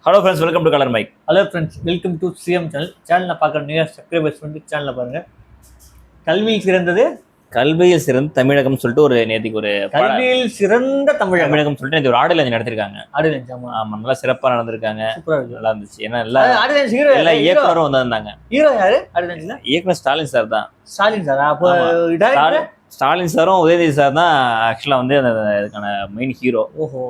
Hello friends, welcome to colour mic. Hello friends, welcome to CM channel. சேனலில் பார்க்குற new subscribers வந்து சேனலில் பாருங்கள். கல்வியில் சிறந்தது கல்வியில் சிறந்த தமிழகம் சொல்லிட்டு ஒரு நேற்றுக்கு ஒரு கல்வியில் சிறந்த தமிழகம் சொல்லிட்டு நேற்று ஒரு ஆடியோ நடத்திருக்காங்க. ஆமா, நல்லா சிறப்பாக நடந்திருக்காங்க. நல்லா இருந்துச்சு. ஏன்னா எல்லா இயக்குனரும் வந்திருந்தாங்க. ஹீரோ யாரு ஆடியன்ஸ்ல? இயக்குனர் ஸ்டாலின் சார் தான். ஸ்டாலின் சார். அப்போ ஸ்டாலின் சாரும் உதயநிதி சார் தான் ஆக்சுவலாக வந்து அதுக்கான மெயின் ஹீரோ. ஓஹோ.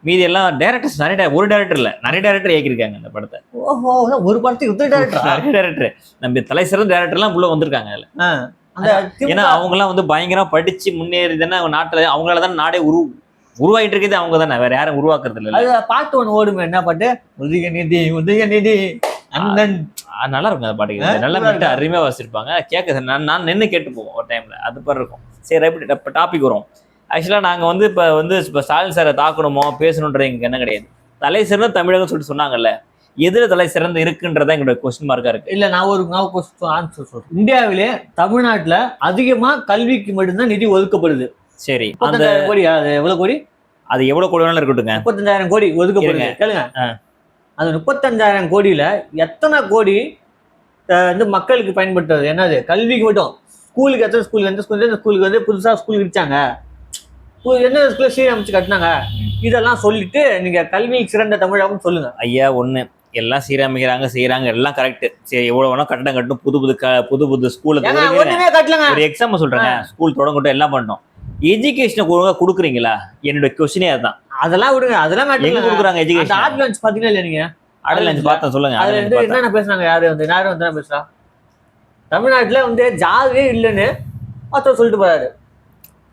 மீதி எல்லாம் டேரக்டர்ஸ் நிறைய, ஒரு டேரக்டர் இல்லை, நிறைய டேரக்டர் இயக்கிருக்காங்க இந்த படத்தை. ஓஹோ, ஒரு படத்துக்கு நிறைய டேரக்டர், நம்ம தலை சிறந்த டேரக்டர்லாம் உள்ள வந்திருக்காங்க அதுல. ஏன்னா அவங்க எல்லாம் வந்து பயங்கரமா படிச்சு முன்னேறி தானே நாட்டுல அவங்களால தான் நாடே உருவாயிட்டு இருக்குது. அவங்க தானே, வேற யாரும் உருவாக்குறது இல்லை. பாட்டு ஒன்று ஓடுமே, என்ன பாட்டு? உதயநிதி உதயநிதி நல்லா இருக்கும் அந்த பாட்டுக்கு. நல்லா மிட்டு அருமையா வச்சிருப்பாங்க. கேட்க நான் நின்று கேட்டு போவோம் ஒரு டைம்ல. அது மாதிரி இருக்கும். சரி, இப்போ டாபிக் வரும். ஆக்சுவலாக நாங்கள் வந்து இப்போ ஸ்டாலின் சாரை தாக்கணுமோ பேசணுன்றது எங்களுக்கு என்ன கிடையாது. தலை சிறந்த தமிழகம் சொல்லிட்டு சொன்னாங்கல்ல, எதிர தலை சிறந்து இருக்குன்றதான் எங்களோட கொஸ்டின் மார்க்கா இருக்கு. இல்ல, நான் ஒரு ஆன்சர் சொல்றேன். இந்தியாவிலே தமிழ்நாட்டுல அதிகமா கல்விக்கு மட்டும்தான் நிதி ஒதுக்கப்படுது. சரி, அந்த கோடி, அது எவ்வளவு கோடி? அது எவ்வளவு கோடி வேணாலும் இருக்கட்டுங்க. 35,000 கோடி ஒதுக்கப்படுங்க. கேளுங்க, அந்த 35,000 கோடியில எத்தனை கோடி வந்து மக்களுக்கு பயன்படுத்துறது? என்னது கல்விக்கு மட்டும்? ஸ்கூலுக்கு எத்தனை ஸ்கூலுக்கு, எந்த ஸ்கூலுக்கு வந்து புதுசா ஸ்கூல் இடிச்சாங்க, என்ன ஸ்கூல்ல சீரமைச்சு கட்டினாங்க, இதெல்லாம் சொல்லிட்டு நீங்க கல்வியில் சிறந்த தமிழகம் சொல்லுங்க. ஐயா, ஒண்ணு எல்லாம் சீரமைக்கிறாங்க, செய்யறாங்க, எல்லாம் கரெக்ட். சரி, எவ்வளவு வேணா கட்டணம் கட்டணும். புது ஸ்கூல் ஒரு எக்ஸாம்பிள் சொல்றேங்க. ஸ்கூல் தொடங்கட்டும், எல்லாம் பண்ணோம். எஜுகேஷனை ஒழுங்கா கொடுக்குறீங்களா? என்னோட கொஸ்டினே அதுதான். அதெல்லாம் விடுங்க, அதெல்லாம் எங்க கொடுக்குறாங்க எஜுகேஷன்? ஆட் லஞ்ச் பாத்தீங்களா இல்ல? நீங்க ஆட் லஞ்ச் பார்த்தா சொல்லுங்க. அதுல இருந்து என்னென்ன பேசுறாங்க? யாரும் வந்து பேசுறா? தமிழ்நாட்டுல வந்து ஜாதியே இல்லைன்னு ஒருத்தர் சொல்லிட்டு போறாரு.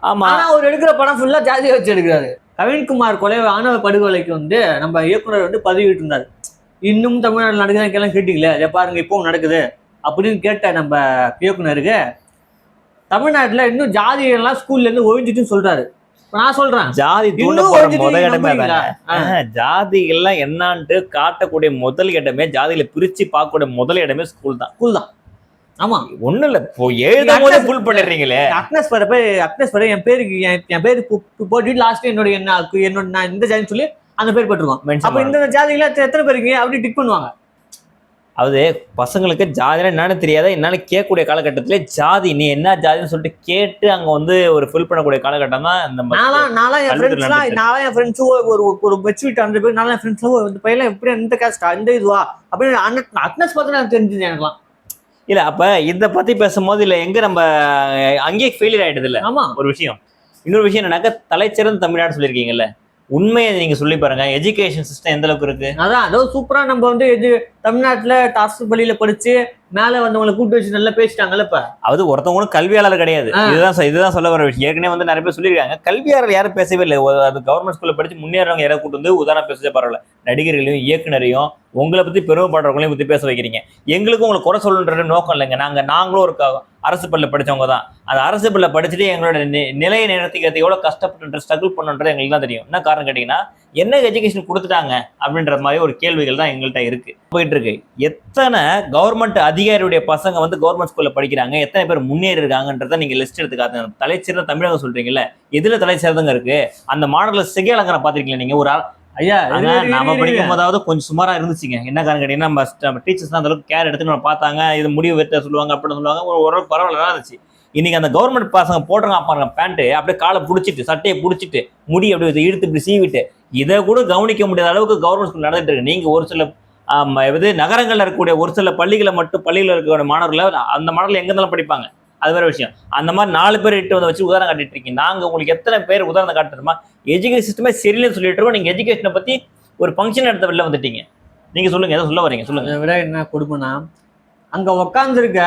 ஆமா, ஆனா அவர் எடுக்கிற படம் ஃபுல்லா ஜாதியை வச்சு எடுக்கிறாரு. கவின்குமார் கொலை ஆணவ படுகொலைக்கு வந்து நம்ம இயக்குனர் வந்து பதிவிட்டு இருந்தாரு. இன்னும் தமிழ்நாட்டில் நடக்குதுன்னு கேட்டீங்களே, அதை பாருங்க இப்பவும் நடக்குது அப்படின்னு கேட்ட நம்ம இயக்குனருக்கு, தமிழ்நாட்டுல இன்னும் ஜாதியெல்லாம் ஸ்கூல்ல இருந்து ஒழிஞ்சிட்டு சொல்றாரு. நான் சொல்றேன், ஜாதி ஜாதிகள்லாம் என்னான்ட்டு காட்டக்கூடிய முதல் இடமே, ஜாதியில பிரிச்சு பார்க்கக்கூடிய முதல் இடமே ஸ்கூல் தான். ஆமா, ஒண்ணும் இல்ல, எழுதும் போது ஃபுல் பண்ணிடுறீங்களே. அக்னஸ் பர என் பேரு போட்டு லாஸ்ட் என்னோட நான் இந்த ஜாதின்னு சொல்லி அந்த பேர் போட்டுருவான். அப்ப இந்த ஜாதிகள எத்தனை பேருங்க அப்படி டிக் பண்ணுவாங்க. அது பசங்களுக்கு ஜாதினா என்னன்னு தெரியாத, என்னால கேட்கக்கூடிய காலகட்டத்திலே ஜாதி நீ என்ன ஜாதின்னு சொல்லிட்டு கேட்டு அங்க வந்து ஒரு ஃபில் பண்ணக்கூடிய காலகட்டம் தான் இந்த. நான்லாம் என் ஃப்ரெண்ட்ஸ் ஒரு மெச்சூரிட்டி அந்த பேர், நான்லாம் என் ஃப்ரெண்ட்ஸ் இந்த பையன் எப்படி இந்த காஸ்டா இந்த இதுவா அப்படின்னு அக்னஸ் பார்த்து நான் தெரிஞ்சது எனக்குலாம். இல்ல, அப்ப இதை பத்தி பேசும்போது இல்ல எங்க நம்ம அங்கேயே ஃபெயிலியர் ஆயிடுது இல்ல. ஆமா, ஒரு விஷயம். இன்னொரு விஷயம் என்னன்னாக்க, தலைச்சிறந்த தமிழ்நாடு சொல்லியிருக்கீங்கல்ல, உண்மையை நீங்க சொல்லி பாருங்க. எஜுகேஷன் சிஸ்டம் எந்த அளவுக்கு இருக்கு? அதோ சூப்பரா நம்ம வந்து தமிழ்நாட்டுல டாஸ்க் பள்ளியில படிச்சு மேல வந்தவங்களை கூட்டு வச்சு நல்லா பேசிட்டாங்கல்ல. இப்ப அது ஒருத்தவங்களும் கல்வியாளர் கிடையாது. இதுதான் சொல்ல வர விஷயம். ஏற்கனவே வந்து நிறைய பேர் சொல்லியிருக்காங்க, கல்வியாளர் யாரும் பேசவே இல்லை. அது கவர்மெண்ட் ஸ்கூல்ல படிச்சு முன்னேறவங்க யாராவது கூட்டு வந்து உதாரணம் பேசவே பரவாயில்ல. நடிகர்களையும் இயக்குனரையும் உங்களை பத்தி பெருமைப்படுறவங்களையும் பத்தி பேச வைக்கிறீங்க. எங்களுக்கும் உங்களை குறை சொல்லுன்ற நோக்கம் இல்லைங்க. நாங்களும் ஒரு அரசு பள்ளியில் படிச்சவங்க தான். அந்த அரசு பள்ளியில் படிச்சுட்டு எங்களோட நிலையை நிறுத்திக்கிறது எவ்வளவு கஷ்டப்பட்டு ஸ்ட்ரகிள் பண்ணுன்றது எங்களுக்கு தான் தெரியும். என்ன காரணம் கேட்டீங்கன்னா, என்ன எஜுகேஷன் கொடுத்துட்டாங்க அப்படின்ற மாதிரி ஒரு கேள்விகள் தான் எங்கள்கிட்ட இருக்கு, போயிட்டு இருக்கு. எத்தனை கவர்மெண்ட் அதிகாரியுடைய பசங்க வந்து கவர்மெண்ட் ஸ்கூல்ல படிக்கிறாங்க, எத்தனை பேர் முன்னேறி இருக்காங்கன்றத நீங்க லிஸ்ட் எடுத்து காட்டுங்க. தலைச்சிறந்த தமிழகம் சொல்றீங்கல்ல, எதுல தலைச்சிறந்தங்க இருக்கு? அந்த மாடல சிகையலங்கரை பாத்திருக்கீங்களா நீங்க? ஒரு ஐயா, நாம படிக்கும் போதாவது கொஞ்சம் சுமாரா இருந்துச்சுங்க. என்ன காரணம் கேட்டீங்கன்னா, நம்ம டீச்சர்ஸ் தான் அந்த அளவுக்கு கேர் எடுத்து நம்ம பார்த்தாங்க. இது முடிவு வெட்ட சொல்லுவாங்க அப்படின்னு சொல்லுவாங்க. ஒரு பரவாயில்ல இருந்துச்சு. இன்னைக்கு அந்த கவர்மெண்ட் பசங்க போடுறாங்க பாருங்க, பேண்ட்டு அப்படியே காலை பிடிச்சிட்டு சட்டையை பிடிச்சிட்டு முடி அப்படியே இழுத்து இப்படி சீவிட்டு, இதை கூட கவனிக்க முடியாத அளவுக்கு கவர்மெண்ட் ஸ்கூல் நடந்துட்டு இருக்கு. நீங்க ஒரு சில நகரங்கள்ல இருக்கக்கூடிய ஒரு சில பள்ளிகளில் இருக்கக்கூடிய மாணவர்கள் அந்த மாணவர்கள் எங்க இருந்தாலும் படிப்பாங்க, அது வேற விஷயம். அந்த மாதிரி 4 பேர் இட்டு வந்து வச்சு உதாரணம் காட்டிட்டு இருக்கீங்க. நாங்க உங்களுக்கு எத்தனை பேர் உதாரணம் காட்டுறோமா? எஜுகேஷன் சிஸ்டமே சரியில்லைன்னு சொல்லிட்டு இருக்கோம். நீங்க எஜுகேஷனை பத்தி ஒரு ஃபங்க்ஷன் எடுத்த வெளில வந்துட்டீங்க. நீங்க சொல்லுங்க, எதை சொல்ல வரீங்க சொல்லுங்க. அதை விட என்ன கொடுமைனா, அங்க உட்காந்துருக்க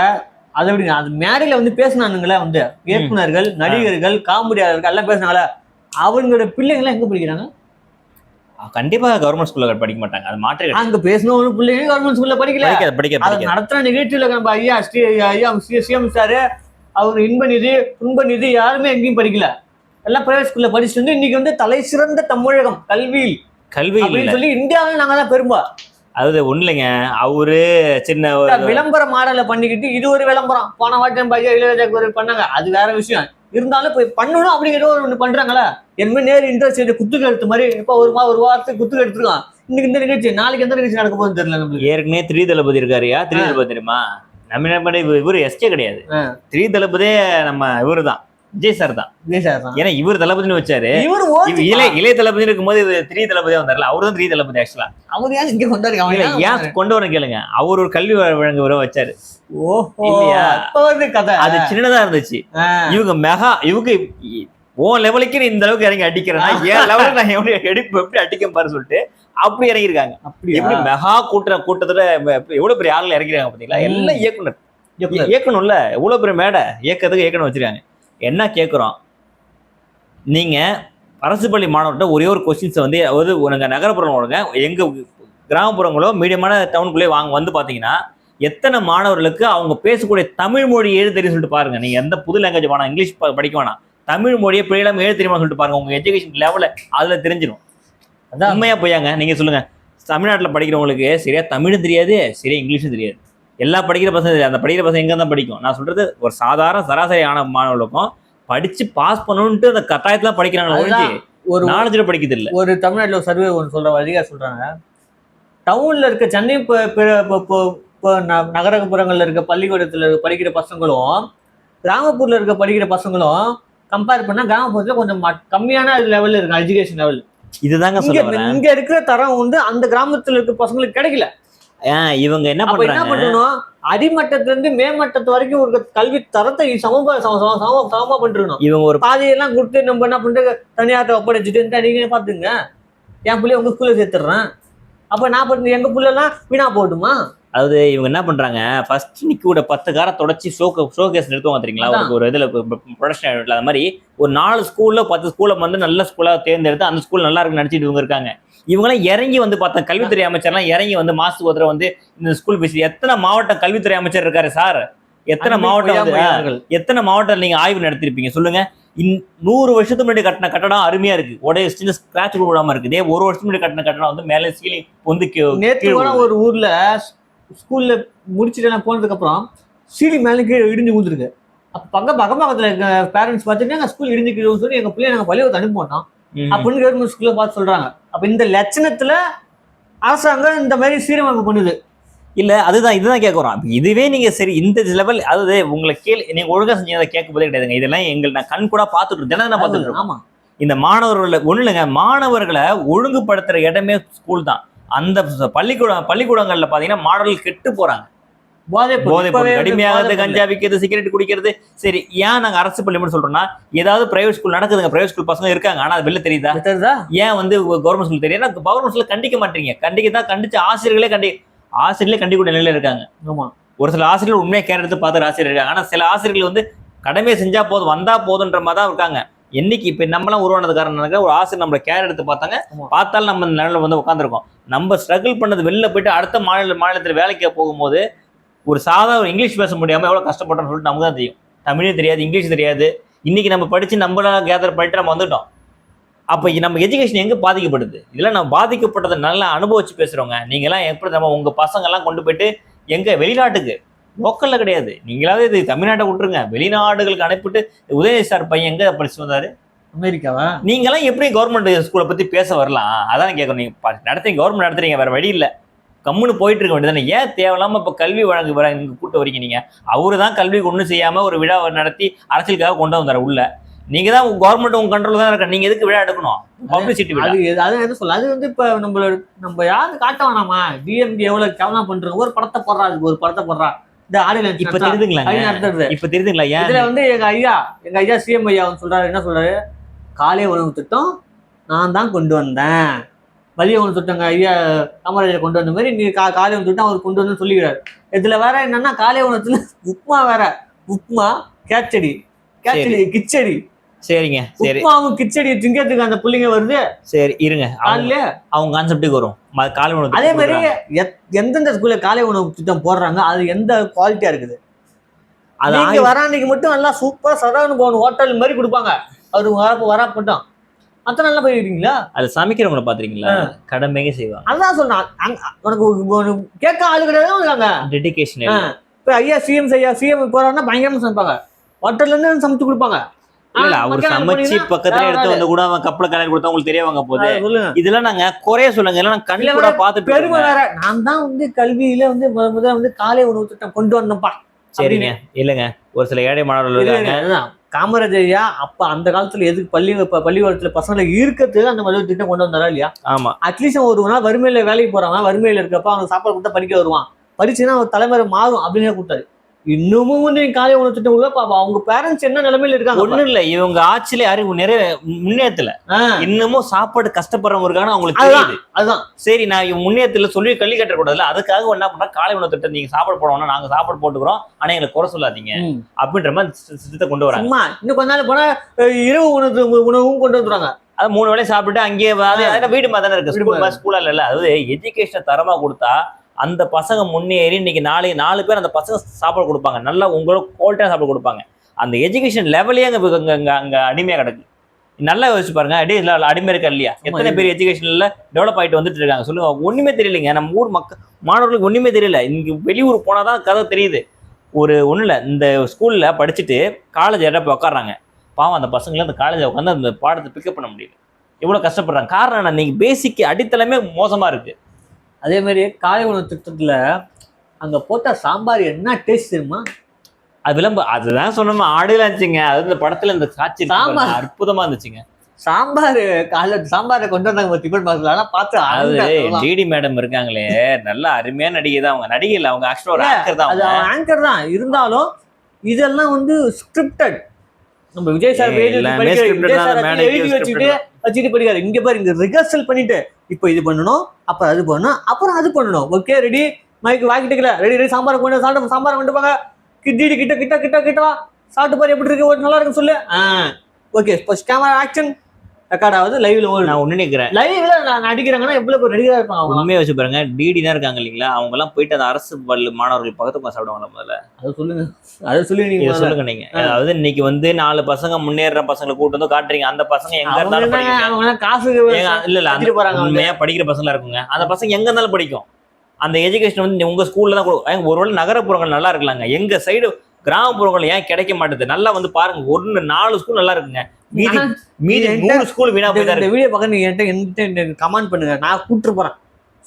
அதை விடுங்க, அது மேடையில வந்து பேசினானுங்களே வந்து இயக்குனர்கள், நடிகர்கள், காமெடியாளர்கள் எல்லாம் பேசினாங்களே, அவங்களோட பிள்ளைங்களாம் எங்க படிக்கிறாங்க? கண்டிப்பா கவர்மெண்ட் ஸ்கூல்ல படிக்க மாட்டாங்க. அது மாற்று. அங்க பேசின பிள்ளைங்க கவர்மெண்ட் ஸ்கூல்ல படிக்கல. படிக்க நடத்துற நிகழ்ச்சியில நம்ம ஐயா சிஎம் சாரு, அவங்க துன்ப நிதி யாருமே எங்கேயும் படிக்கல. எல்லாம் பிரைவேட் ஸ்கூல்ல படிச்சுட்டு வந்து இன்னைக்கு வந்து தலை சிறந்த தமிழகம் கல்வி அப்படின்னு சொல்லி இந்தியாவில நாங்க தான் பெரும்பா. அது ஒண்ணு இல்லைங்க, அவரு சின்ன விளம்பர மாடல பண்ணிக்கிட்டு இது ஒரு விளம்பரம். போன வாட்டி நம்ம ஐயா இளையராஜா பண்ணாங்க, அது வேற விஷயம். இருந்தாலும் போய் பண்ணணும் அப்படிங்கிற ஒண்ணு பண்றாங்களா? என்ன நேரு இன்ட்ரெஸ்ட் குத்துக்கு எடுத்த மாதிரி இப்ப ஒரு வாரத்துக்கு குத்துக்கு எடுத்துருக்கான். இன்னைக்கு இந்த நிகழ்ச்சி, நாளைக்கு எந்த நிகழ்ச்சி நடக்க போகுதுன்னு தெரியல நம்மளுக்கு. ஏற்கனவே 3 தளபதி இருக்காருயா. 3 தளபதி தெரியுமா? நம்ம என்ன பண்ண இவரு எஸ்கே கிடையாது. 3 தளபதியே நம்ம இவரு தான், விஜய் சார் தான். ஏன்னா இவர் தளபதினு வச்சாரு. இளைய தளபதி இருக்கும்போது 3 தளபதியா வந்தார்ல, அவரு தான் 3 தளபதி. ஆக்சுவலா அவர் ஏன் இங்க கொண்டாரு? ஏன் கொண்டு வர கேளுங்க, அவர் ஒரு கல்வி வழங்குவரை வச்சாரு. இல்லையா? கதை அது சின்னதா இருந்துச்சு. இவங்க உன் லெவலுக்கு இந்த அளவுக்கு இறங்கி அடிக்கிறேன்னா என் லெவலுக்கு நான் எப்படி அடிக்க பாரு சொல்லிட்டு அப்படி இறங்கிருக்காங்க. எப்படி மெகா கூட்டத்தோட எவ்வளவு பெரிய ஆளுல இறங்கிறாங்க பாத்தீங்களா? எல்லாம் இயக்கணும்ல, எவ்வளவு பெரிய மேடை இயக்கத்துக்கு இயக்கணும் வச்சிருக்காங்க. என்ன கேட்குறோம், நீங்க அரசு பள்ளி மாணவர்கிட்ட ஒரே ஒரு கொஸ்டின்ஸை வந்து, அதாவது உனக்கு நகரப்புறங்களோட எங்க கிராமப்புறங்களோ மீடியமான டவுனுக்குள்ளே வந்து பாத்தீங்கன்னா எத்தனை மாணவர்களுக்கு அவங்க பேசக்கூடிய தமிழ் மொழி எழுத தெரியும் சொல்லிட்டு பாருங்க. நீங்க எந்த புது லாங்குவேஜ் வேணாம், இங்கிலீஷ் படிக்க வேணாம், தமிழ் மொழியை பிள்ளைகளும் எழுத தெரியுமா சொல்லிட்டு பாருங்க. உங்க எஜுகேஷன் லெவலில் அதுல தெரிஞ்சிடும். அதான் உண்மையா போயாங்க. நீங்க சொல்லுங்க, தமிழ்நாட்டில் படிக்கிறவங்களுக்கு சரியா தமிழும் தெரியாது, சரியா இங்கிலீஷும் தெரியாது. எல்லா படிக்கிற பசங்க, அந்த படிக்கிற பசங்க எங்க தான் படிக்கும்? நான் சொல்றது ஒரு சாதாரண சராசரியான மாணவர்களுக்கும் படிச்சு பாஸ் பண்ணணும்ட்டு அந்த கட்டாயத்துல படிக்கிறாங்க ஒழிஞ்சு ஒரு நாலேஜ்ல படிக்கிறது இல்லை. ஒரு தமிழ்நாட்டில் ஒரு சர்வே ஒன்று சொல்ற அதிகாரி சொல்றாங்க, டவுன்ல இருக்க சென்னை நகரப்புறங்கள்ல இருக்க பள்ளிக்கூடத்துல படிக்கிற பசங்களும் கிராமப்புறத்துல இருக்க படிக்கிற பசங்களும் கம்பேர் பண்ணா கிராமப்புறத்துல கொஞ்சம் கம்மியான லெவல்ல இருக்கு எஜுகேஷன் லெவல். இதுதாங்க சொல்றேன். இங்க இருக்கிற தரம் வந்து அந்த கிராமத்துல இருக்க பசங்களுக்கு கிடைக்கல. இவங்க என்ன பண்ணணும், அடிமட்டத்துல இருந்து மேமட்டத்து வரைக்கும் ஒரு கல்வி தரத்தை சமமா பண்ணிருக்கணும். இவங்க ஒரு பாதையெல்லாம் கொடுத்து நம்ம என்ன பண்றது, தனியார்ட்ட ஒப்படைச்சிட்டு நீங்க பாத்துங்க, என் பிள்ளைய உங்க ஸ்கூல்ல சேர்த்துடுறேன், அப்ப நான் பண்ண எங்க பிள்ளைலாம் வீணா போட்டுமா? அதாவது இவங்க என்ன பண்றாங்க, ஃபர்ஸ்ட் நிக்கூட 10 காரை தொடச்சி ஷோகேஸ் நிறுத்துவாங்க தெரியுங்களா? ஒரு இதுல ப்ரொடக்ஷன் அது மாதிரி ஒரு 4 ஸ்கூல்ல 10 ஸ்கூல்ல வந்து நல்ல ஸ்கூலா தேர்ந்தெடுத்து அந்த ஸ்கூல் நல்லா இருக்குன்னு நினைச்சிட்டு இவங்க இருக்காங்க. இவங்களாம் இறங்கி வந்து பார்த்தா கல்வித்துறை அமைச்சர்லாம் இறங்கி வந்து மாசத்துக்கு ஒரு வந்து இந்த ஸ்கூல் பேசி எத்தனை மாவட்ட கல்வித்துறை அமைச்சர் இருக்காரு சார்? எத்தனை மாவட்டம் நீங்க ஆய்வு நடத்திருப்பீங்க சொல்லுங்க. 100 வருஷத்துக்கு முன்னாடி கட்டின கட்டடம் அருமையா இருக்கு, உடைய சின்ன ஸ்கிராட்ச் கூட விடாம இருக்குது. 1 வருஷத்துக்கு முன்னாடி கட்டின கட்டடம் வந்து மேலே சீலிங் வந்து நேற்று ஒரு ஊர்ல ஸ்கூல்ல முடிச்சுட்டு நான் போனதுக்கு அப்புறம் சீலிங் மேலே கீழே இடிஞ்சு விழுந்துருக்கு. அப்ப பக்கத்துல பேரண்ட்ஸ் பார்த்துட்டு ஸ்கூல் இடிஞ்சு கீழே சொல்லி எங்க பிள்ளைய நாங்க பள்ளிக்கூடத்தை அனுப்ப மாட்டோம் அப்படின்னு கவர்மெண்ட் ஸ்கூல்ல பார்த்து சொல்றாங்க. அப்ப இந்த லட்சணத்துல அரசாங்கம் இந்த மாதிரி சீரமைப்பு பண்ணுது இல்ல. இதுதான் கேட்குறோம். இதுவே நீங்க சரி இந்த லெவல், அதாவது உங்களை நீங்க ஒழுங்கா செஞ்சதை கேட்க போதே கிடையாதுங்க. இதெல்லாம் நான் கண் கூட பார்த்துட்டு தினம் பார்த்துட்டு இருக்கோம். ஆமா, இந்த மாணவர்களை ஒண்ணு இல்லைங்க, மாணவர்களை ஒழுங்குபடுத்துற இடமே ஸ்கூல் தான். அந்த பள்ளிக்கூடங்கள்ல பாத்தீங்கன்னா மாணவர்கள் கெட்டு போறாங்க. போதை கடுமையாகிறது, கஞ்சா விற்கிறது, சிகரெட் குடிக்கிறது. சரி, ஏன் நாங்க அரசு பள்ளி மட்டும் சொல்றோம்னா, ஏதாவது பிரைவேட் ஸ்கூல் நடக்குதுங்க, பிரைவேட் ஸ்கூல் பசங்க இருக்காங்க, ஆனா அது வெளில தெரியுதா? ஏன் வந்து கவர்மெண்ட் ஸ்கூல் தெரியும்? கவர்மெண்ட் ஸ்கூல்ல கண்டிக்க மாட்டீங்க. கண்டிச்சு ஆசிரியர்களே கண்டிக்கூடிய நிலையில இருக்காங்க. ஆமா, ஒரு சில ஆசிரியர்கள் உண்மையா கேர் எடுத்து பார்த்து ஆசிரியர் இருக்காங்க. ஆனா சில ஆசிரியர்கள் வந்து கடமையை செஞ்சா போதும், வந்தா போதுன்ற மாதிரி தான் இருக்காங்க. என்னைக்கு இப்ப நம்மளாம் உருவானது காரணம் ஒரு ஆசிரியர் நம்மளை கேர் எடுத்து பார்த்தாங்க, பார்த்தாலும் நம்ம நிலையில வந்து உட்காந்துருக்கோம். நம்ம ஸ்ட்ரகிள் பண்ணது வெளில போயிட்டு அடுத்த மாநிலத்தில் வேலைக்கு போகும்போது ஒரு சாதாரண இங்கிலீஷ் பேச முடியாம எவ்வளவு கஷ்டப்பட்டோம்னு சொல்லிட்டு நமக்கு தான் தெரியும். தமிழே தெரியாது, இங்கிலீஷ் தெரியாது. இன்னைக்கு நம்ம படிச்சு நம்மளாம் கேதர் பண்ணிட்டு நம்ம வந்துட்டோம். அப்ப நம்ம எஜுகேஷன் எங்க பாதிக்கப்படுது? இதெல்லாம் நம்ம பாதிக்கப்பட்டதை நல்லா அனுபவிச்சு பேசுறோங்க. நீங்கெல்லாம் எப்படி நம்ம உங்க பசங்க எல்லாம் கொண்டு போயிட்டு எங்க வெளிநாட்டுக்கு, லோக்கல்ல கிடையாது, நீங்களாவது இது தமிழ்நாட்டை விட்டுருங்க, வெளிநாடுகளுக்கு அனுப்பிட்டு உதயநிதி சார் பையன் எங்க படிச்சு வந்தாரு? அமெரிக்காவா? நீங்கெல்லாம் எப்படி கவர்மெண்ட் ஸ்கூலை பத்தி பேச வரலாம்? அதான் கேட்கணும். நீங்க நடத்துறீங்க, கவர்மெண்ட் நடத்துறீங்க, வேற வழி இல்லை, கம்முன்னு போயிட்டு இருக்க வேண்டியதானே. ஏன் தேவையில்லாம இப்ப கல்வி வழங்கு கூட்ட வரீங்க? நீங்க அவரு தான் கல்விக்கு ஒன்றும் செய்யாம ஒரு விழா நடத்தி அரசியலுக்காக கொண்டு வந்தாரு உள்ள. நீங்க தான் கவர்மெண்ட் உங்க கண்ட்ரோல் தான் இருக்க, நீங்க எதுக்கு விழா எடுக்கணும்? பப்ளிசிட்டி விழா. அது எது சொல்ல, அது வந்து இப்ப நம்ம யாரும் காட்ட வேணாமா? டிஎம்கே எவ்வளவு கேவலம் பண்றோம். ஒரு படத்தை போடுறா இந்த ஆடியன்ஸ். இப்ப தெரியுதுங்களா? இப்ப தெரியுதுங்களா? இதுல வந்து எங்க ஐயா சிஎம் ஐயா சொல்றாரு, என்ன சொல்றாரு, காலை உணவு திட்டம் நான் தான் கொண்டு வந்தேன், மதிய உணவு திட்டங்க ஐயா காமராஜர் கொண்டு வந்த மாதிரி நீ காலை உணவு திட்டம் அவர் கொண்டு வந்து சொல்லிக்கிறாரு. இதுல வேற என்னன்னா காலை உணவத்துல உப்மா கேச்சடி கிச்சடி. சரிங்க, சரி, உப்மாவும் கிச்சடி திங்கிறதுக்கு அந்த புள்ளிங்க வருது. சரி இருங்க, அவங்க கான்செப்டுக்கு வரும். காலை உணவு அதே மாதிரி எந்தெந்த ஸ்கூல்ல காலை உணவு திட்டம் போடுறாங்க, அது எந்த குவாலிட்டியா இருக்குது? அது வராண்டிக்கு மட்டும் நல்லா சூப்பரா சரவண பவன் ஹோட்டல் மாதிரி கொடுப்பாங்க. அவரு வரா மட்டும் அத்தனை நல்லா போயிருக்கீங்களா? அது சமைக்கிறவங்களை பாத்துறீங்களா? கடமையே செய்வாங்க. அதான் சொல்றேன், உனக்கு கேட்க ஆளு கிடையாது, டெடிகேஷன். இப்ப ஐயா சிஎம் போறாருன்னா பயங்கரமா சமைப்பாங்க, ஹோட்டல்ல இருந்து சமைச்சு கொடுப்பாங்க. இல்ல அவர் சமைச்சு பக்கத்துல எடுத்து வந்து கூட அவன் கப்பல கலர் கொடுத்தா உங்களுக்கு தெரிய வாங்க போகுது. சொல்லுங்க. இதெல்லாம் நாங்க குறைய சொல்லுங்க, எல்லாம் நாங்க கண்ணில கூட பாத்துட்டு பெருமை வேற. நான் தான் வந்து கல்வியில வந்து முதல்ல வந்து காலை உணவு திட்டம் கொண்டு வந்தேன்ப்பா. சரிங்க. இல்லங்க, ஒரு சில ஏழை மாணவர்கள் இருக்காங்க. அதுதான் காமராஜர் ஐயா அப்ப அந்த காலத்துல எதுக்கு பள்ளிக்கூடத்துல பசங்களை ஈர்க்கறதுக்கு அந்த மாதிரி திட்டம் கொண்டு வந்தாரா இல்லையா? ஆமா. அட்லீஸ்ட் ஒரு நாள் வறுமையில வேலைக்கு போறவன் வறுமையில இருக்கப்ப அவனுக்கு சாப்பாடு கொடுத்தா படிக்க வருவான், படிச்சுன்னா அவன் தலைமுறை மாறும் அப்படின்னு கொடுத்தாரு. இன்னமும் வந்து காலை உணவு திட்டம் கூட பாப்பா அவங்க பேரண்ட்ஸ் என்ன நிலைமையில இருக்காங்க. ஒண்ணும் இல்ல, இவங்க ஆட்சியில யாரும் நிறைய முன்னேற்றல. இன்னமும் சாப்பாடு கஷ்டப்படுறவங்க இருக்கான்னு அவங்களுக்கு தெரியுது. அதுதான் சரி, நான் முன்னேற்றத்துல சொல்லி கல்வி கட்ட கூடாதுல, அதுக்காக என்ன பண்றா, காலை உணவு திட்டம் நீங்க சாப்பாடு போடணும், நாங்க சாப்பாடு போட்டுக்கிறோம், ஆனா எங்களை குறை சொல்லாதீங்க அப்படின்ற மாதிரி திட்டத்தை கொண்டு வராங்க. இன்னும் கொஞ்ச நாள் போனா இரவு உணவும் கொண்டு வந்துடுறாங்க. அது 3 வேளையும் சாப்பிட்டு அங்கேயே வீடு மாதிரி தானே இருக்கு, ஸ்கூல்ல இல்ல. அதாவது எஜுகேஷனை தரமா கொடுத்தா அந்த பசங்க முன்னேறி இன்னைக்கு 4 பேர் அந்த பசங்க சாப்பாடு கொடுப்பாங்க, நல்லா உங்களோட குவாலிட்டியா சாப்பாடு கொடுப்பாங்க. அந்த எஜுகேஷன் லெவலே அங்க அடிமையா கிடக்கு. நல்லா யோசிச்சு பாருங்க, அடிமை இருக்கா இல்லையா? எத்தனை பேர் எஜுகேஷன்ல டெவலப் ஆயிட்டு வந்துட்டு இருக்காங்க சொல்லுங்க. ஒண்ணுமே தெரியலைங்க, நம்ம ஊர் மாணவர்களுக்கு ஒண்ணுமே தெரியல. இங்க வெளியூர் போனாதான் கதை தெரியுது. ஒண்ணும் இல்ல, இந்த ஸ்கூல்ல படிச்சுட்டு காலேஜ் போய் உட்காடுறாங்க. பாவம் அந்த பசங்களை அந்த காலேஜ் உட்காந்து அந்த பாடத்தை பிக்கப் பண்ண முடியல, எவ்வளவு கஷ்டப்படுறாங்க. காரணம் என்ன? நீங்க பேசிக் அடித்தளமே மோசமா இருக்கு. அதே மாதிரி காலை உணவு திட்டத்துல அங்க போட்ட சாம்பார் என்ன டேஸ்ட் தெரியுமா? அது அதுதான் சொன்னோம், ஆடுலாம் இருந்துச்சுங்க. அது இந்த படத்துல இந்த காட்சி அற்புதமா இருந்துச்சுங்க. சாம்பாரை கொண்டு வந்தாங்க டிஃபன் பாக்ஸ்ல. ஆனா பார்த்து அதாவது டிடி மேடம் இருக்காங்களே, நல்ல அருமையா நடிகை தான். அவங்க நடிகை இல்ல, அவங்க ஆக்சுவலா ஒரு ஆங்கர் தான். அது ஆங்கர் தான். இருந்தாலும் இதெல்லாம் வந்து ஸ்கிரிப்டட். நம்ம விஜய் சார் வச்சுட்டு படிக்காரு. இங்க பாரு, இங்க ரிஹர்சல் பண்ணிட்டு இப்போ இது பண்ணணும், அப்புறம் அது பண்ணணும், அப்புறம் அது பண்ணணும். ஓகே ரெடி, மைக்கு வாங்கிட்டுக்கல, ரெடி சாம்பார் கொண்டு சாம்பார் கொண்டு போங்க, கிட்ட கிட்ட கிட்ட கிட்ட கிட்ட வா, சாப்பிட்டு பாரு எப்படி இருக்கு, நல்லா இருக்குன்னு சொல்லு. ஓகே ஃபர்ஸ்ட் கேமரா ஆக்ஷன் ரெக்கார்டாவது லைவ்ல ஓடு. நான் ஒண்ணு நிக்கிறேன், லைவ்ல நான் நடிக்கிறாங்கன்னா எவ்வளவு ரெடியா இருப்பாங்க அவங்க. உண்மையை வச்சு பாருங்க, டிடி தான் இருக்காங்க இல்லைங்களா, அவங்க எல்லாம் போயிட்டு அந்த அரசு பள்ளி மாணவர்கள் பக்கத்துக்கு சாப்பிடுவாங்க. முதல்ல அதை சொல்லுங்க, அதை சொல்லி நீங்க சொல்லுங்க. நீங்க அதாவது இன்னைக்கு வந்து 4 பசங்க முன்னேற பசங்களை கூட்டு வந்து காட்டுறீங்க. அந்த பசங்க எங்க இருந்தாலும் காசு இல்ல உண்மையா படிக்கிற பசங்களா இருக்குங்க. அந்த பசங்க எங்க இருந்தாலும் படிக்கும். அந்த எஜுகேஷன் வந்து உங்க ஸ்கூல்ல தான். ஒருவேளை நகரப்புறங்கள் நல்லா இருக்கலாங்க, எங்க சைடு கிராமப்புறங்கள் ஏன் கிடைக்க மாட்டேது? நல்லா வந்து பாருங்க, 4 ஸ்கூல் நல்லா இருக்குங்க, மீதி 3 ஸ்கூல் வீணா போய் தான். இந்த வீடியோ பக்கம் நீங்க என்கிட்ட கமெண்ட் பண்ணுங்க, நான் கூப்பிட்டு போறேன்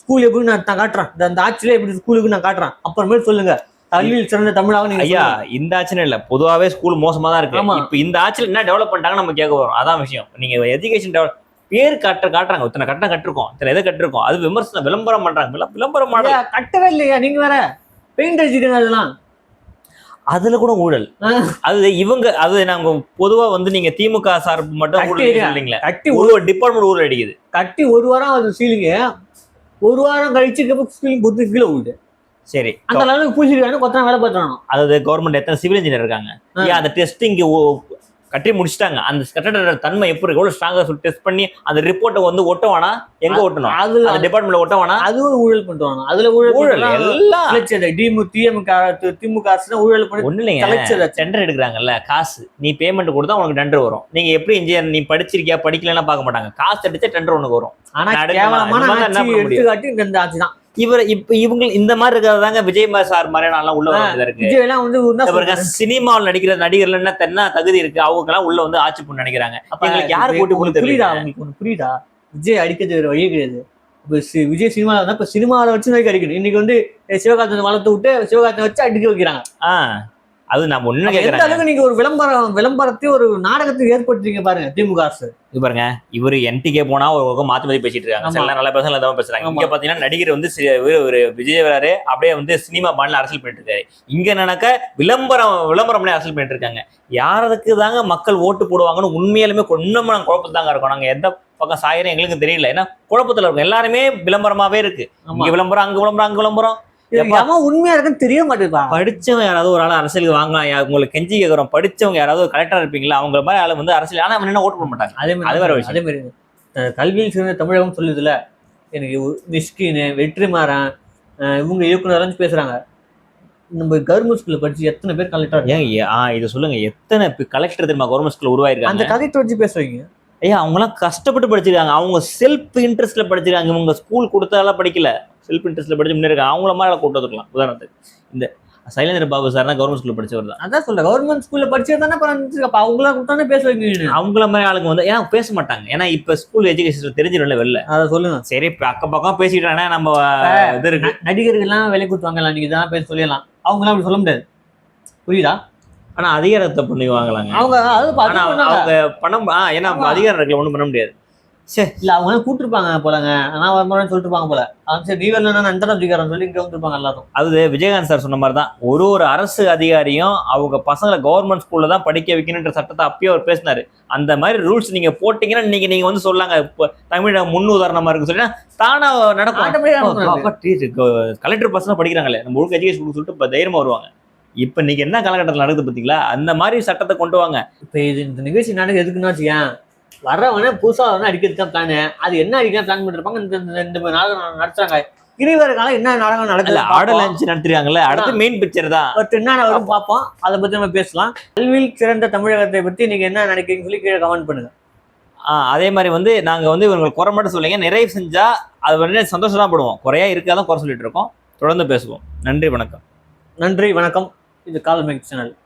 ஸ்கூல் எப்படி நான் காட்டுறேன், இந்த ஆட்சியில எப்படி ஸ்கூலுக்கு நான் காட்டுறேன், அப்புறமேல் சொல்லுங்க கல்வியில் சிறந்த தமிழாக நீங்க. ஐயா இந்த ஆட்சியில இல்ல, பொதுவாவே ஸ்கூல் மோசமா தான் இருக்கு. இப்ப இந்த ஆட்சியில என்ன டெவலப் பண்ணிட்டாங்க நம்ம கேட்க வரோம். அதான் விஷயம். நீங்க எஜுகேஷன் டெவலப் பேர் காட்டுறாங்க, இத்தனை கட்டம் கட்டிருக்கோம், இத்தனை எதை கட்டிருக்கோம், அது விமர்சனம் விளம்பரம் பண்றாங்க. விளம்பரம் கட்டவே இல்லையா நீங்க வேற பெயிண்ட் அடிச்சுக்கங்க. அதெல்லாம் அதுல கூட ஊழல். அது இவங்க அது நாங்க பொதுவா வந்து நீங்க திமுக சார்பு மட்டும் இல்லைங்களா, கட்டி ஒரு டிபார்ட்மெண்ட் ஊழல் அடிக்குது. கட்டி 1 வாரம் அது சீலிங்க, 1 வாரம் கழிச்சு சீலிங் பொத்து கீழே விடுது. சரி, அந்த அளவுக்கு பூசிருக்காங்க, கொத்தா வேலை பார்த்தானோ. அதாவது கவர்மெண்ட் எத்தனை சிவில் இன்ஜினியர் இருக்காங்க, அந்த டெஸ்ட் இங்க கட்டி முடிச்சுட்டாங்க. அந்த கட்டட தன்மை எப்படி எவ்வளவு ஸ்ட்ராங்கா சொல்லி டெஸ்ட் பண்ணி அந்த ரிப்போர்ட்டை வந்து ஒட்டவானா, எங்க ஒட்டணும், அந்த டிபார்ட்மெண்ட்ல ஒட்டவானா, அதுவும் ஊழல் பண்றாங்க. அதுல ஊழல் எல்லாம் திமுக அரசு ஊழல் பண்ணி ஒண்ணு இல்லைங்க. டெண்டர் எடுக்கிறாங்கல்ல, காசு நீ பேமெண்ட் கொடுத்தா உனக்கு டெண்டர் வரும். நீங்க எப்படி இன்ஜினியர் நீ படிச்சிருக்கியா படிக்கலன்னா பார்க்க மாட்டாங்க, காசு அடிச்சா டெண்டர் உனக்கு வரும். ஆனா எடுத்துக்காட்டி இந்த ஆட்சி தான். இவங்க இந்த மாதிரி இருக்கிறதாங்க விஜய் சார் மாதிரி நல்லா உள்ள வந்து இருக்கு. சினிமாவில் நடிக்கிற நடிகர்ல என்ன தகுதி இருக்கு, அவங்க எல்லாம் உள்ள வந்து ஆட்சி பண்ண நினைக்கிறாங்க. எங்களுக்கு யாரு போட்டு புரியுதா? அவங்களுக்கு ஒண்ணு புரியுதா? விஜய் அடிக்கிறது வேற வழியே கிடையாது. விஜய் சினிமாவில் தான், இப்ப சினிமாவில் வச்சு அடிக்கணும். இன்னைக்கு வந்து சிவகார்த்திகேயனை வளர்த்து விட்டு சிவகார்த்திகேயனை வச்சு அடிக்க வைக்கிறாங்க. அது நான் ஒண்ணு கேட்கறேன், நீங்க ஒரு விளம்பரத்தையும் ஒரு நாடகத்தையும் ஏற்படுத்துறீங்க பாருங்க திமுக அரசு. இது பாருங்க, இவரு என்டிகே போனா ஒரு மாத்தி மாத்தி பேசிட்டு இருக்காங்க, நல்ல பசங்க எல்லாம் பேசுறாங்க. இங்க பாத்தீங்கன்னா நடிகர் வந்து ஒரு விஜய் வராரு, அப்படியே வந்து சினிமா பாண்டில அரசியல் பண்ணிட்டு இருக்காரு. இங்க என்னன்னாக்க விளம்பரம் பண்ணி அரசியல் பண்ணிட்டு இருக்காங்க. யாருக்கு தாங்க மக்கள் ஓட்டு போடுவாங்கன்னு உண்மையாலுமே இன்னமும் நாங்க குழப்பத்து தாங்க இருக்கோம். நாங்க எந்த பக்கம் சாயிரம் எங்களுக்கு தெரியல, ஏன்னா குழப்பத்துல இருக்கும். எல்லாருமே விளம்பரமாவே இருக்கு, இங்க விளம்பரம் அங்க விளம்பரம் அங்க விளம்பரம். உண்மையா இருக்குன்னு தெரிய மாட்டேங்குது. படிச்சவங்க யாராவது ஒரு ஆள் அரசியலுக்கு வாங்கலாம், உங்களுக்கு கெஞ்சி கேட்கறோம். படிச்சவங்க யாராவது ஒரு கலெக்டரா இருப்பீங்களா, அவங்க மாதிரி ஆளு வந்து அரசியல், ஆனா என்ன ஓட்டு போட மாட்டாங்க. அதே மாதிரி கல்வியில் சிறந்த தமிழகம் சொல்லுதுல, எனக்கு மிஸ்கின் வெற்றிமாறன் இவங்க இயக்குனர் பேசுறாங்க. நம்ம கவர்மெண்ட் ஸ்கூல்ல படிச்சு எத்தனை பேர் கலெக்டர்? இது சொல்லுங்க, எத்தனை கலெக்டர் தெரியுமா கவர்மெண்ட் ஸ்கூல்ல உருவாயிருக்காங்க? அந்த கலெக்டர் வச்சு பேசுறீங்க. ஐயா அவங்க எல்லாம் கஷ்டப்பட்டு படிச்சிருக்காங்க, அவங்க செல்ஃப் இன்ட்ரெஸ்ட்ல படிச்சிருக்காங்க. இவங்க ஸ்கூல் கொடுத்தாலாம் படிக்கல, செல்ஃப் இன்ட்ரெஸ்ட்ல படிச்சு முன்னேறாங்க. அவங்கள மாதிரி கூட்டு வந்துக்கலாம். உதாரணத்துக்கு இந்த சைலேந்திர பாபு சார்னா கவர்மெண்ட் ஸ்கூல்ல படிச்சவர் தான். அதான் சொல்றேன், கவர்மெண்ட் ஸ்கூல்ல படிச்சது தானே அப்ப அவங்கள கூட்டானே பேச வைக்கணும். அவங்கள மாதிரி ஆளுங்க வந்து ஏன்னா பேச மாட்டாங்க. ஏன்னா இப்ப ஸ்கூல் எஜுகேஷன் தெரிஞ்சிடல வெளில. அதை சொல்லுங்க. சரி இப்ப அக்கம் பக்கம் பேசிக்கிட்டாங்கன்னா நம்ம இது இருக்கு. நடிகர்கள்லாம் விலை கொடுத்துவாங்கல்ல, நீங்க இதெல்லாம் பேச சொல்லலாம். அவங்களாம் அப்படி சொல்ல முடியாது, புரியுதா? ஆனா அதிகாரத்தை பண்ணி வாங்கலாங்க. அவங்க ஆனா அவங்க பணம் ஏன்னா அதிகாரம் இருக்குல்ல, ஒண்ணும் பண்ண முடியாது. சரி இல்ல அவங்க கூட்டிருப்பாங்க போலங்க, நான் வரமாட்டேன்னு சொல்லிட்டு இருப்பாங்க போல. சரி நீ வரலன்னா நான் எந்த அதிகாரம் சொல்லி இங்க வந்துருப்பாங்க எல்லாரும். அது விஜயகாந்த் சார் சொன்ன மாதிரி தான், ஒரு அரசு அதிகாரியும் அவங்க பசங்களை கவர்மெண்ட் ஸ்கூல்ல தான் படிக்க வைக்கணுன்ற சட்டத்தை அப்பயே அவர் பேசினாரு. அந்த மாதிரி ரூல்ஸ் நீங்க போட்டீங்கன்னா நீங்க வந்து சொல்லாங்க தமிழ முன் உதாரணமா இருக்கு சொல்லி தானா நடக்கும். கலெக்டர் பசங்க படிக்கிறாங்களே, நம்ம ஒழுங்கு எஜுகேஷன் சொல்லிட்டு இப்ப தைரியமா வருவாங்க. இப்ப நீங்க என்ன காலகட்டத்தில் நடக்குது பாத்தீங்களா? அந்த மாதிரி சட்டத்தை கொண்டு வாங்க. இப்ப இது இந்த நிகழ்ச்சி நாடகம் எதுக்குன்னா வச்சுக்கேன், வரவன புதுசா வரணும் அடிக்கிறதுக்கு தான் பிளான். அது என்ன அடிக்கலாம் பிளான் பண்ணிருப்பாங்க. இந்த நாடகம் நடத்துறாங்க. இனிவர காலம் என்ன நாடகம் நடக்கல, ஆடல் லஞ்ச் நடத்துறாங்கல்ல, அடுத்து மெயின் பிக்சர் தான். பட் என்ன வரும் பார்ப்போம், அதை பத்தி நம்ம பேசலாம். கல்வியில் சிறந்த தமிழகத்தை பத்தி நீங்க என்ன நினைக்கிறீங்கன்னு சொல்லி கீழே கமெண்ட் பண்ணுங்க. அதே மாதிரி வந்து நாங்க வந்து இவங்க குறை மட்டும் சொல்லுங்க, நிறைவு செஞ்சா அது வந்து சந்தோஷம் தான் படுவோம். குறையா இருக்காதான் குறை சொல்லிட்டு இருக்கோம். தொடர்ந்து பேசுவோம். நன்றி வணக்கம். நன்றி வணக்கம். இது கால் மேக் சேனல்.